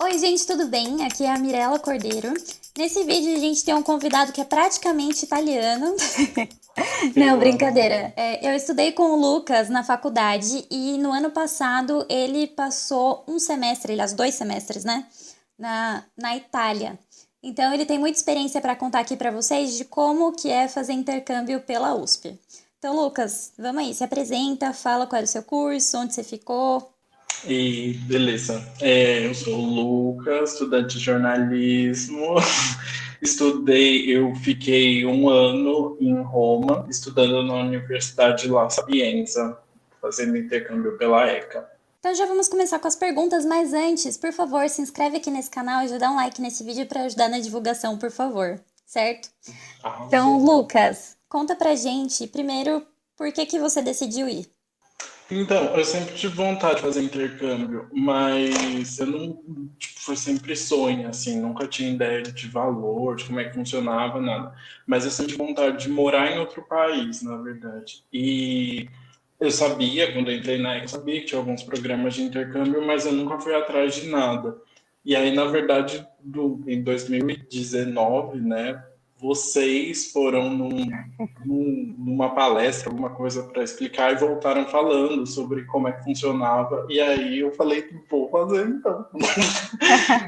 Oi, gente, tudo bem? Aqui é a Mirella Cordeiro. Nesse vídeo a gente tem um convidado que é praticamente italiano. Não, brincadeira. Eu estudei com o Lucas na faculdade e no ano passado ele passou um semestre, aliás, 2 semestres, né? Na Itália. Então ele tem muita experiência para contar aqui para vocês de como que é fazer intercâmbio pela USP. Então, Lucas, vamos aí, se apresenta, fala qual era o seu curso, onde você ficou. E beleza. Eu sou o Lucas, estudante de jornalismo. Eu fiquei um ano em Roma, estudando na Universidade La Sapienza, fazendo intercâmbio pela ECA. Então já vamos começar com as perguntas, mas antes, por favor, se inscreve aqui nesse canal e já dá um like nesse vídeo para ajudar na divulgação, por favor, certo? Então, Arrasou. Lucas, conta pra gente, primeiro, por que que você decidiu ir? Então, eu sempre tive vontade de fazer intercâmbio, mas eu não, tipo, foi sempre sonho, assim, nunca tinha ideia de valor, de como é que funcionava, nada. Mas eu sempre tive vontade de morar em outro país, na verdade. E eu sabia, quando eu entrei na ECA, eu sabia que tinha alguns programas de intercâmbio, mas eu nunca fui atrás de nada. E aí, na verdade, em 2019, né, vocês foram numa palestra, alguma coisa para explicar e voltaram falando sobre como é que funcionava. E aí eu falei, vou fazer então.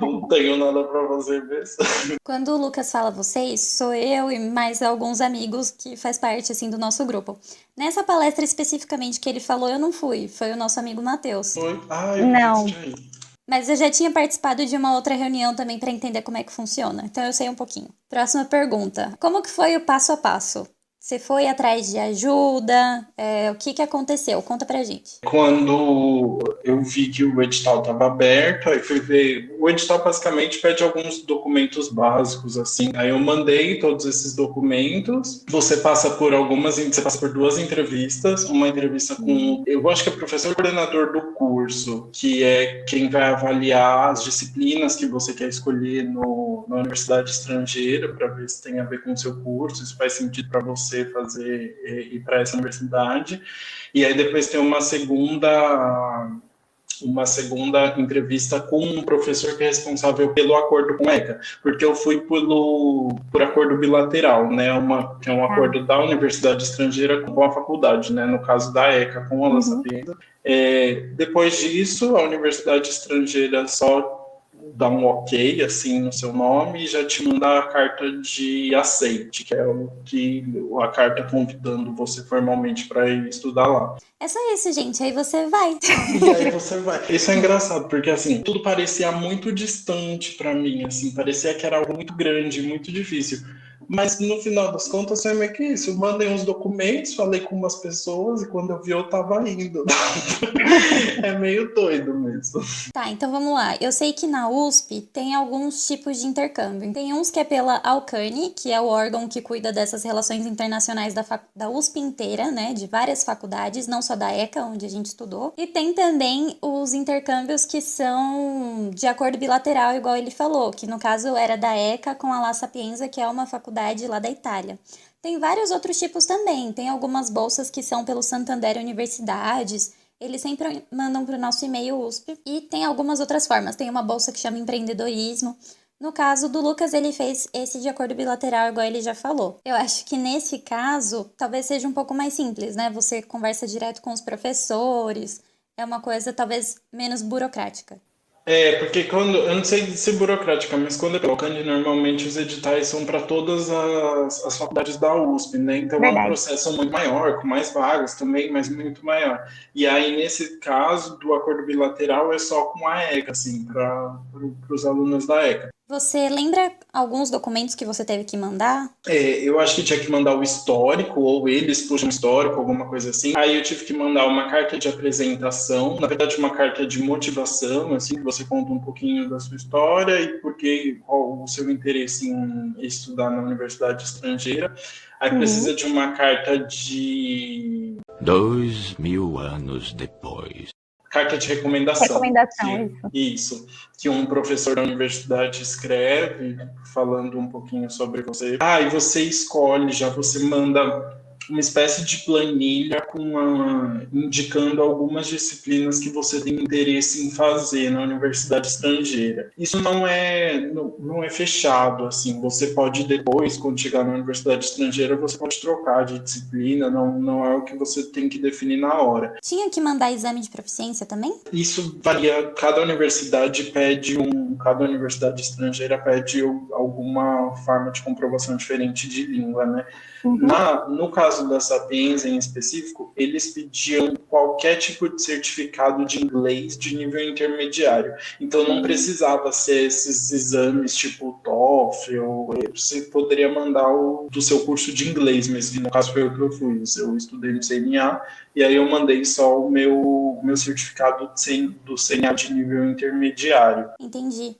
Não tenho nada para fazer mesmo. Quando o Lucas fala vocês, sou eu e mais alguns amigos que faz parte, assim, do nosso grupo. Nessa palestra especificamente que ele falou, eu não fui, foi o nosso amigo Matheus. Foi, eu pensei que você Não. tinha ido. Mas eu já tinha participado de uma outra reunião também para entender como é que funciona, então eu sei um pouquinho. Próxima pergunta. Como que foi o passo a passo? Você foi atrás de ajuda? O que que aconteceu? Conta pra gente. Quando eu vi que o edital estava aberto, aí fui ver. O edital basicamente pede alguns documentos básicos, assim. Aí eu mandei todos esses documentos. Você passa por duas entrevistas. Uma entrevista com, eu acho que é o professor coordenador do curso, que é quem vai avaliar as disciplinas que você quer escolher na universidade estrangeira, para ver se tem a ver com o seu curso, se faz sentido para você fazer ir para essa universidade. E aí depois tem uma segunda entrevista com um professor que é responsável pelo acordo com a ECA, porque eu fui por acordo bilateral, né? Que é um acordo da universidade estrangeira com a faculdade, né? No caso da ECA com a La Sapienza. Depois disso, a universidade estrangeira só dá um ok assim no seu nome e já te manda a carta de aceite, que é a carta convidando você formalmente para ir estudar lá. É só isso, gente. Aí você vai. E aí você vai. Isso é engraçado, porque assim, tudo parecia muito distante para mim, assim, parecia que era algo muito grande, muito difícil. Mas no final das contas foi meio que isso. Eu mandei uns documentos, falei com umas pessoas e quando eu vi eu tava indo. É meio doido mesmo. Tá, então vamos lá. Eu sei que na USP tem alguns tipos de intercâmbio. Tem uns que é pela Alcane, que é o órgão que cuida dessas relações internacionais da USP inteira, né? De várias faculdades, não só da ECA, onde a gente estudou. E tem também os intercâmbios que são de acordo bilateral, igual ele falou, que no caso era da ECA com a La Sapienza, que é uma faculdade lá da Itália. Tem vários outros tipos também. Tem algumas bolsas que são pelo Santander Universidades. Eles sempre mandam para o nosso e-mail USP. E tem algumas outras formas. Tem uma bolsa que chama empreendedorismo. No caso do Lucas, ele fez esse de acordo bilateral, igual ele já falou. Eu acho que nesse caso, talvez seja um pouco mais simples, né? Você conversa direto com os professores. É uma coisa talvez menos burocrática. Porque eu não sei se burocrática, mas quando é pela Alcântara, normalmente os editais são para todas as faculdades da USP, né? Então é um Verdade. processo muito maior, com mais vagas também, mas muito maior. E aí, nesse caso do acordo bilateral, é só com a ECA, assim, para os alunos da ECA. Você lembra alguns documentos que você teve que mandar? Eu acho que tinha que mandar o histórico, ou eles puxam histórico, alguma coisa assim. Aí eu tive que mandar uma carta de apresentação, na verdade uma carta de motivação, assim, que você conta um pouquinho da sua história e qual o seu interesse em estudar na universidade estrangeira. Aí precisa de uma carta de 2000 anos depois. carta de recomendação. Recomendação, isso. Isso, que um professor da universidade escreve, falando um pouquinho sobre você. E você escolhe, já você manda uma espécie de planilha indicando algumas disciplinas que você tem interesse em fazer na universidade estrangeira. Isso não é fechado, assim, você pode depois, quando chegar na universidade estrangeira, você pode trocar de disciplina, não é o que você tem que definir na hora. Tinha que mandar exame de proficiência também? Isso varia, cada universidade estrangeira pede alguma forma de comprovação diferente de língua, né? No caso da Sapienza em específico, eles pediam qualquer tipo de certificado de inglês de nível intermediário. Então não precisava ser esses exames tipo TOEFL, você poderia mandar do seu curso de inglês mesmo. No caso foi o que eu fiz, eu estudei no CNA e aí eu mandei só o meu certificado do CNA de nível intermediário. Entendi.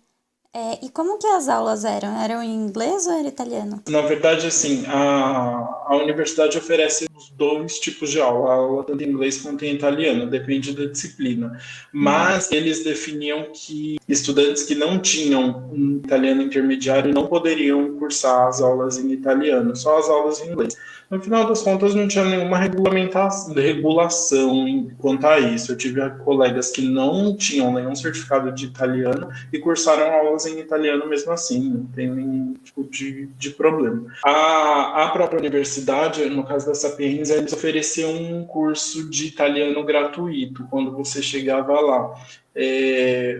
E como que as aulas eram? Eram em inglês ou era italiano? Na verdade, assim, a universidade oferece os dois tipos de aula tanto em inglês quanto em italiano, depende da disciplina. Mas eles definiam que estudantes que não tinham um italiano intermediário não poderiam cursar as aulas em italiano, só as aulas em inglês. No final das contas, não tinha nenhuma regulação quanto a isso. Eu tive colegas que não tinham nenhum certificado de italiano e cursaram aulas em italiano mesmo assim, não tem nenhum tipo de problema. A própria universidade, no caso da Sapienza, eles ofereciam um curso de italiano gratuito quando você chegava lá.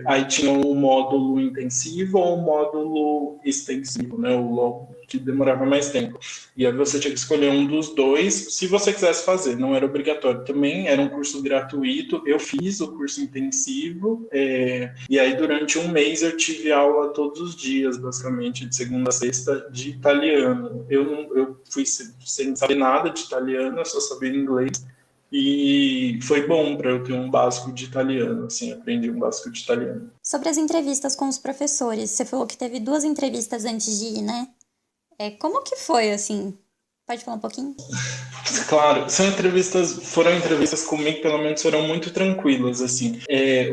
Aí tinha um módulo intensivo ou um módulo extensivo, né? O que demorava mais tempo. E aí você tinha que escolher um dos dois, se você quisesse fazer, não era obrigatório. Também era um curso gratuito, eu fiz o curso intensivo, e aí durante um mês eu tive aula todos os dias, basicamente, de segunda a sexta, de italiano. Eu fui sem saber nada de italiano, eu só sabia inglês, e foi bom para eu ter um básico de italiano, assim, aprendi um básico de italiano. Sobre as entrevistas com os professores, você falou que teve 2 entrevistas antes de ir, né? Como que foi, assim? Pode falar um pouquinho? Claro, foram entrevistas comigo, pelo menos foram muito tranquilas, assim.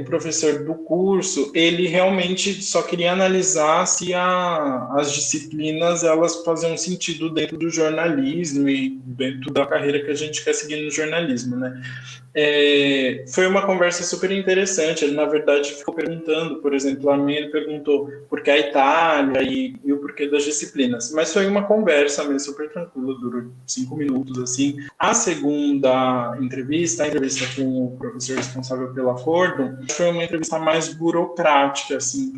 O professor do curso, ele realmente só queria analisar se as disciplinas, elas faziam sentido dentro do jornalismo e dentro da carreira que a gente quer seguir no jornalismo, né? Foi uma conversa super interessante. Ele, na verdade, ficou perguntando, por exemplo, a mim ele perguntou por que a Itália e o porquê das disciplinas. Mas foi uma conversa mesmo super tranquila, durou 5 minutos, assim. A segunda entrevista, a entrevista com o professor responsável pela Fordham, foi uma entrevista mais burocrática, assim,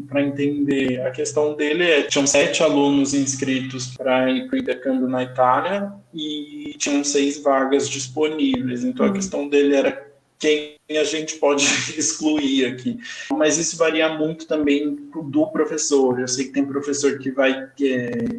para entender. A questão dele tinham 7 alunos inscritos para ir para o intercâmbio na Itália e tinham 6 vagas disponíveis. Então, a questão dele era quem a gente pode excluir aqui. Mas isso varia muito também do professor. Eu sei que tem professor que vai querer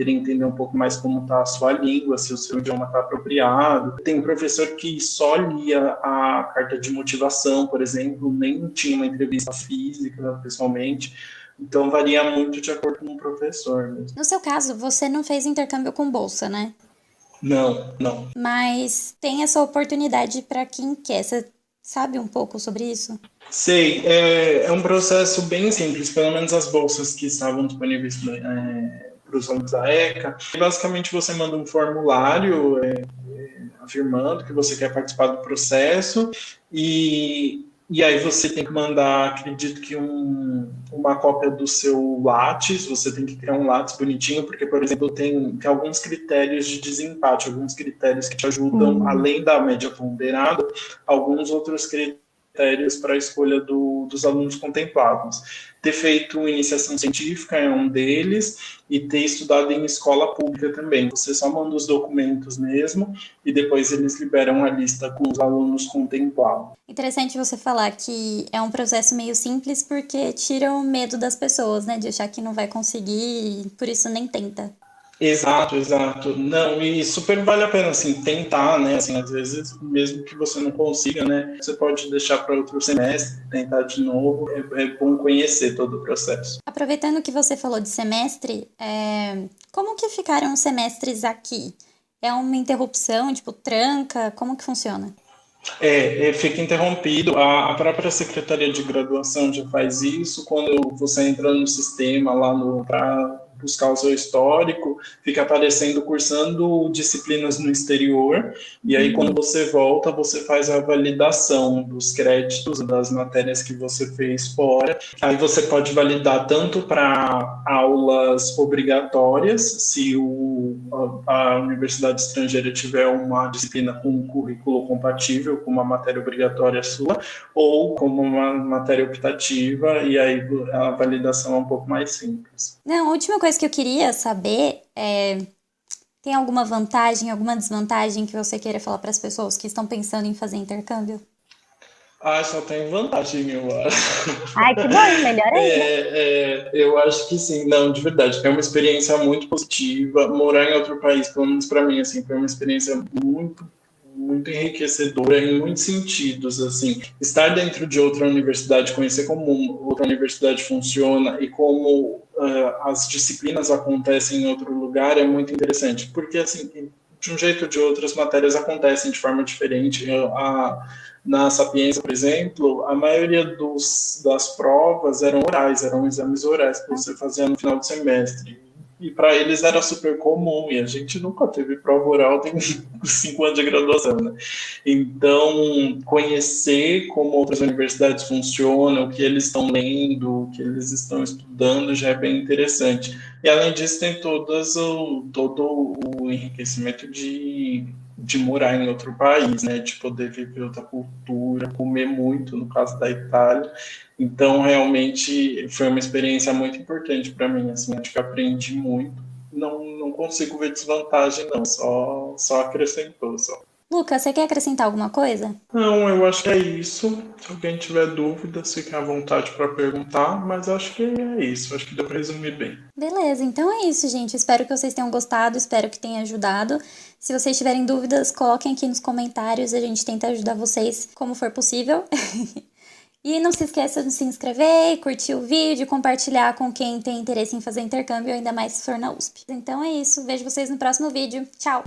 entender um pouco mais como está a sua língua, se o seu idioma está apropriado. Tem professor que só lia a carta de motivação, por exemplo, nem tinha uma entrevista física pessoalmente. Então, varia muito de acordo com o professor mesmo. No seu caso, você não fez intercâmbio com bolsa, né? Não. Mas tem essa oportunidade para quem quer. Você sabe um pouco sobre isso? Sei, é um processo bem simples, pelo menos as bolsas que estavam disponíveis para os alunos da ECA. Basicamente, você manda um formulário afirmando que você quer participar do processo e aí você tem que mandar, acredito que uma cópia do seu Lattes, você tem que criar um Lattes bonitinho, porque, por exemplo, tem alguns critérios de desempate, alguns critérios que te ajudam, além da média ponderada, alguns outros critérios para a escolha dos alunos contemplados. Ter feito iniciação científica é um deles, e ter estudado em escola pública também. Você só manda os documentos mesmo, e depois eles liberam a lista com os alunos contemplados. Interessante você falar que é um processo meio simples, porque tira o medo das pessoas, né? De achar que não vai conseguir, e por isso nem tenta. Exato. Não, e super vale a pena, assim, tentar, né? Assim, às vezes, mesmo que você não consiga, né? Você pode deixar para outro semestre, tentar de novo. É bom conhecer todo o processo. Aproveitando que você falou de semestre, como que ficaram os semestres aqui? É uma interrupção, tipo, tranca? Como que funciona? Fica interrompido. A própria Secretaria de Graduação já faz isso. Quando você entra no sistema lá para buscar o seu histórico, fica aparecendo cursando disciplinas no exterior, e aí quando você volta, você faz a validação dos créditos das matérias que você fez fora. Aí você pode validar tanto para aulas obrigatórias, se a universidade estrangeira tiver uma disciplina com um currículo compatível com uma matéria obrigatória sua, ou como uma matéria optativa, e aí a validação é um pouco mais simples. Não, a última coisa que eu queria saber é: tem alguma vantagem, alguma desvantagem que você queira falar para as pessoas que estão pensando em fazer intercâmbio? Só tem vantagem, eu acho. Ai, que bom, melhor ainda. Eu acho que sim, não, de verdade. É uma experiência muito positiva. Morar em outro país, pelo menos para mim, assim, foi uma experiência muito enriquecedora em muitos sentidos, assim. Estar dentro de outra universidade, conhecer como outra universidade funciona e como as disciplinas acontecem em outro lugar é muito interessante, porque, assim, de um jeito ou de outro, as matérias acontecem de forma diferente. Na Sapiência, por exemplo, a maioria das provas eram orais, eram exames orais que você fazia no final do semestre. E para eles era super comum, e a gente nunca teve prova oral, tem 5 anos de graduação, né? Então, conhecer como outras universidades funcionam, o que eles estão lendo, o que eles estão estudando, já é bem interessante. E além disso, tem todo o enriquecimento de morar em outro país, né? De poder viver outra cultura, comer muito, no caso da Itália. Então, realmente, foi uma experiência muito importante para mim, assim, acho que aprendi muito. Não consigo ver desvantagem, não, só acrescentou, só. Lucas, você quer acrescentar alguma coisa? Não, eu acho que é isso. Se alguém tiver dúvidas, fiquem à vontade para perguntar, mas acho que é isso. Acho que deu para resumir bem. Beleza, então é isso, gente. Espero que vocês tenham gostado, espero que tenha ajudado. Se vocês tiverem dúvidas, coloquem aqui nos comentários, a gente tenta ajudar vocês como for possível. E não se esqueça de se inscrever, curtir o vídeo, compartilhar com quem tem interesse em fazer intercâmbio, ainda mais se for na USP. Então é isso, vejo vocês no próximo vídeo. Tchau!